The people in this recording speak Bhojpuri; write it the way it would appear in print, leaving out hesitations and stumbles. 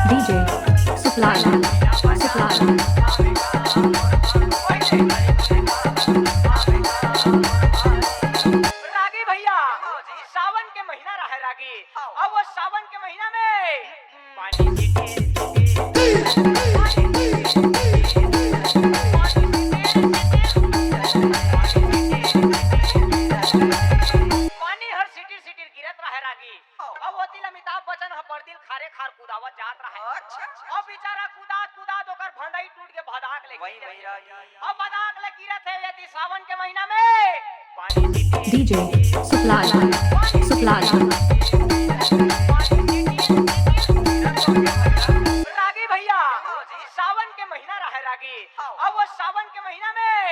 DJ Supply रागी भैया सावन के महीना रहे रागी। अब वो सावन के महीना में पानी हर सिटी सिटी गिरत रहे रागी। अब वो दिल अमिताभ बच्चन हर दिल खारे खार कुदावत जात रहे। अब बेचारा कुदात कुदात ओकर भंडाई टूट के भदाक ले अब भदाक ले गिरत है यदि सावन के महीना में DJ Supply रागी भैया सावन के महीना रहे रागी। अब वो सावन के महीना में